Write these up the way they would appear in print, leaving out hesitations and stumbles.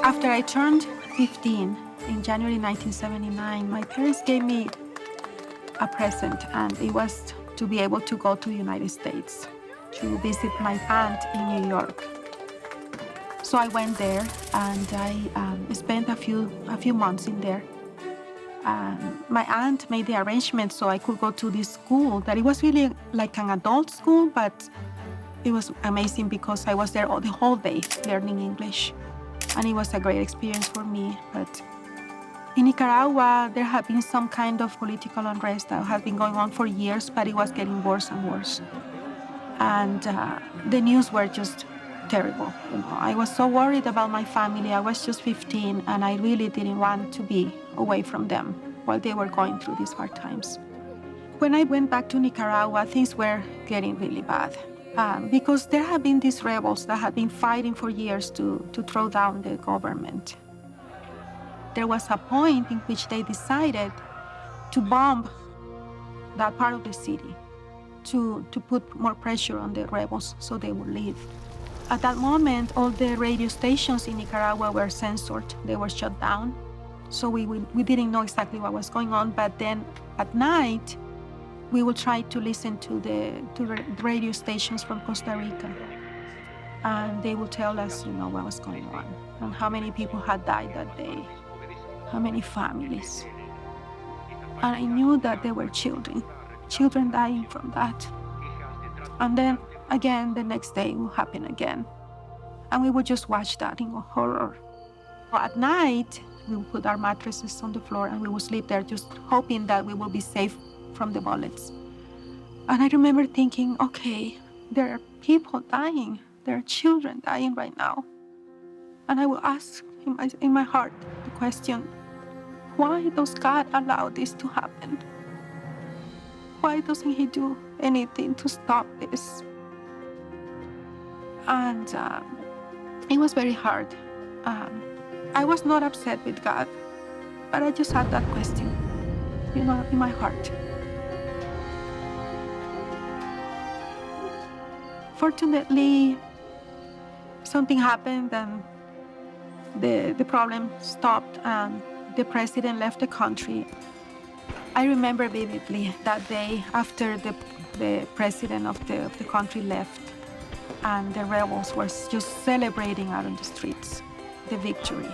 After I turned 15 in January 1979, my parents gave me a present, and it was to be able to go to the United States to visit my aunt in New York. So I went there, and I spent a few months in there. My aunt made the arrangement so I could go to this school that it was really like an adult school, but it was amazing because I was there the whole day learning English. And it was a great experience for me. But in Nicaragua, there had been some kind of political unrest that had been going on for years, but it was getting worse and worse. And the news were just terrible. You know, I was so worried about my family. I was just 15, and I really didn't want to be away from them while they were going through these hard times. When I went back to Nicaragua, things were getting really bad. Because there had been these rebels that had been fighting for years to throw down the government. There was a point in which they decided to bomb that part of the city to put more pressure on the rebels so they would leave. At that moment, all the radio stations in Nicaragua were censored. They were shut down. So we didn't know exactly what was going on, but then at night, we would try to listen to the radio stations from Costa Rica. And they would tell us, you know, what was going on and how many people had died that day, how many families. And I knew that there were children dying from that. And then again, the next day it would happen again. And we would just watch that in horror. At night, we would put our mattresses on the floor and we would sleep there just hoping that we would be safe from the bullets. And I remember thinking, okay, there are people dying. There are children dying right now. And I will ask in my heart the question, why does God allow this to happen? Why doesn't He do anything to stop this? And it was very hard. I was not upset with God, but I just had that question, you know, in my heart. Fortunately, something happened and the problem stopped and the president left the country. I remember vividly that day after the president of the country left and the rebels were just celebrating out on the streets the victory.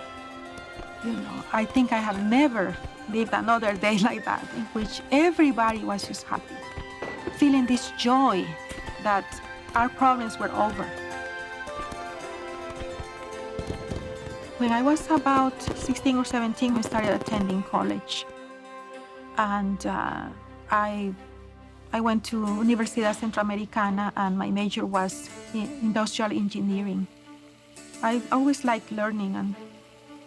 You know, I think I have never lived another day like that in which everybody was just happy, feeling this joy that our problems were over. When I was about 16 or 17, we started attending college. And I went to Universidad Centroamericana, and my major was in industrial engineering. I always liked learning and,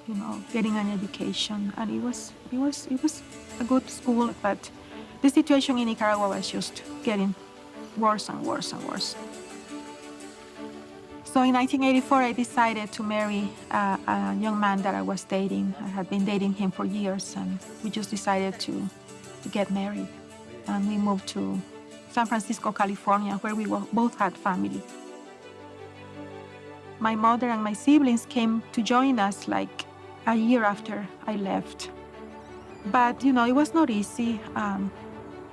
you know, getting an education. And it was a good school, but the situation in Nicaragua was just getting worse and worse and worse. So in 1984, I decided to marry a young man that I was dating. I had been dating him for years, and we just decided to get married. And we moved to San Francisco, California, where we both had family. My mother and my siblings came to join us like a year after I left. But, you know, it was not easy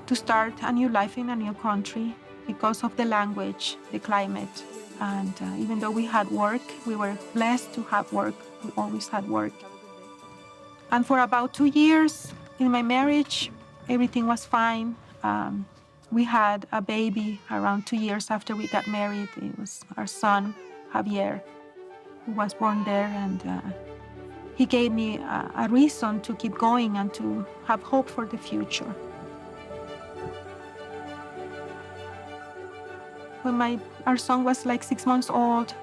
to start a new life in a new country because of the language, the climate. And even though we had work, we were blessed to have work. We always had work. And for about 2 years in my marriage, everything was fine. We had a baby around 2 years after we got married. It was our son, Javier, who was born there. And he gave me a reason to keep going and to have hope for the future. When our son was like 6 months old,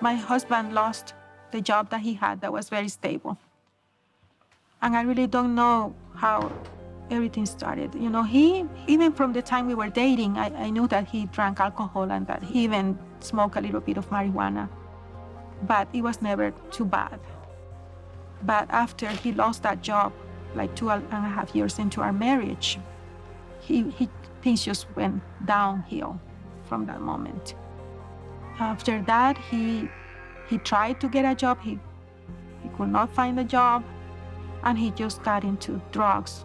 my husband lost the job that he had that was very stable. And I really don't know how everything started. You know, even from the time we were dating, I knew that he drank alcohol and that he even smoked a little bit of marijuana. But it was never too bad. But after he lost that job, like 2.5 years into our marriage, things just went downhill from that moment. After that, he tried to get a job. He He could not find a job, and he just got into drugs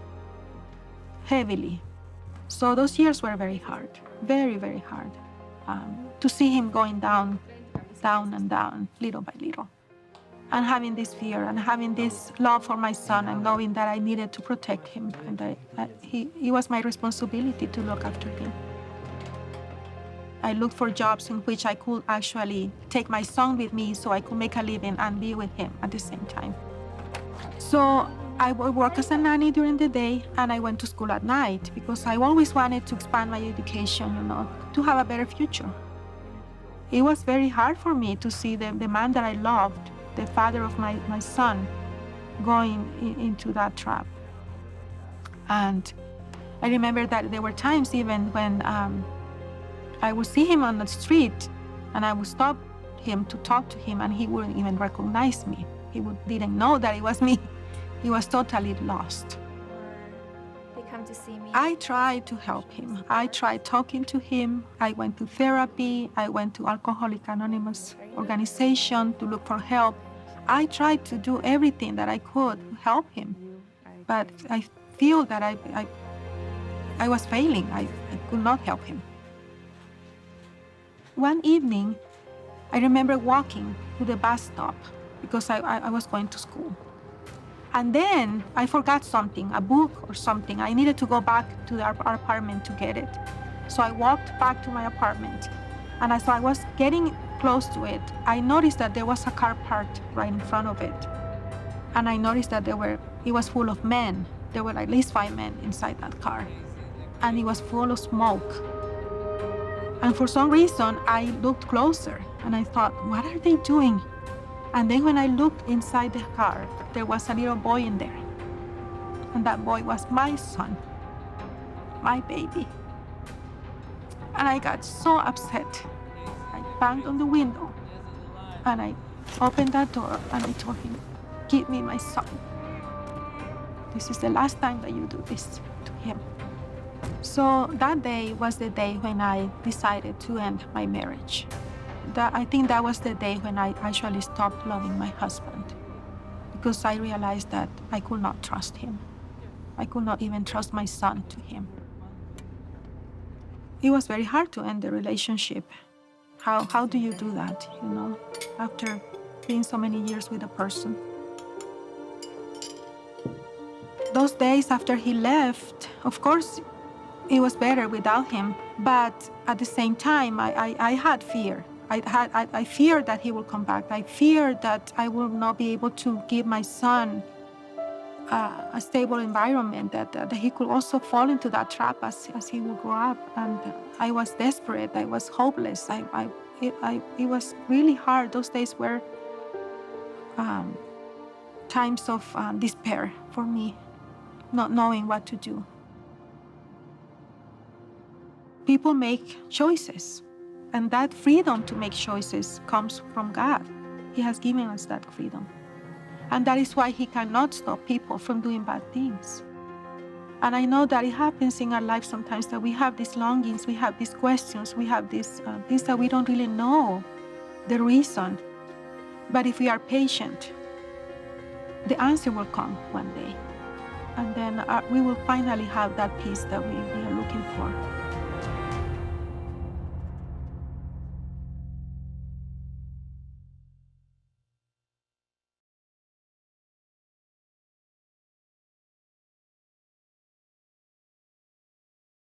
heavily. So those years were very hard, very, very hard. To see him going down and down, little by little. And having this fear and having this love for my son and knowing that I needed to protect him and that it was my responsibility to look after him. I looked for jobs in which I could actually take my son with me so I could make a living and be with him at the same time. So I would work as a nanny during the day and I went to school at night because I always wanted to expand my education, to have a better future. It was very hard for me to see the man that I loved, the father of my son, going into that trap. And I remember that there were times even when I would see him on the street and I would stop him to talk to him and he wouldn't even recognize me. He didn't know that it was me. He was totally lost. They come to see me. I tried to help him. I tried talking to him. I went to therapy. I went to Alcoholics Anonymous organization to look for help. I tried to do everything that I could to help him. But I feel that I was failing. I could not help him. One evening, I remember walking to the bus stop because I was going to school. And then I forgot something, a book or something. I needed to go back to our apartment to get it. So I walked back to my apartment. And as I was getting close to it, I noticed that there was a car parked right in front of it. And I noticed that it was full of men. There were at least 5 men inside that car. And it was full of smoke. And for some reason, I looked closer and I thought, what are they doing? And then when I looked inside the car, there was a little boy in there. And that boy was my son, my baby. And I got so upset. I banged on the window and I opened that door and I told him, give me my son. This is the last time that you do this to him. So that day was the day when I decided to end my marriage. I think that was the day when I actually stopped loving my husband because I realized that I could not trust him. I could not even trust my son to him. It was very hard to end the relationship. How do you do that, after being so many years with a person? Those days after he left, of course, it was better without him, but at the same time, I had fear. I feared that he would come back. I feared that I would not be able to give my son a stable environment, that he could also fall into that trap as he would grow up. And I was desperate. I was hopeless. It was really hard. Those days were times of despair for me, not knowing what to do. People make choices. And that freedom to make choices comes from God. He has given us that freedom. And that is why he cannot stop people from doing bad things. And I know that it happens in our life sometimes that we have these longings, we have these questions, we have these things that we don't really know the reason. But if we are patient, the answer will come one day. And then we will finally have that peace that we are looking for.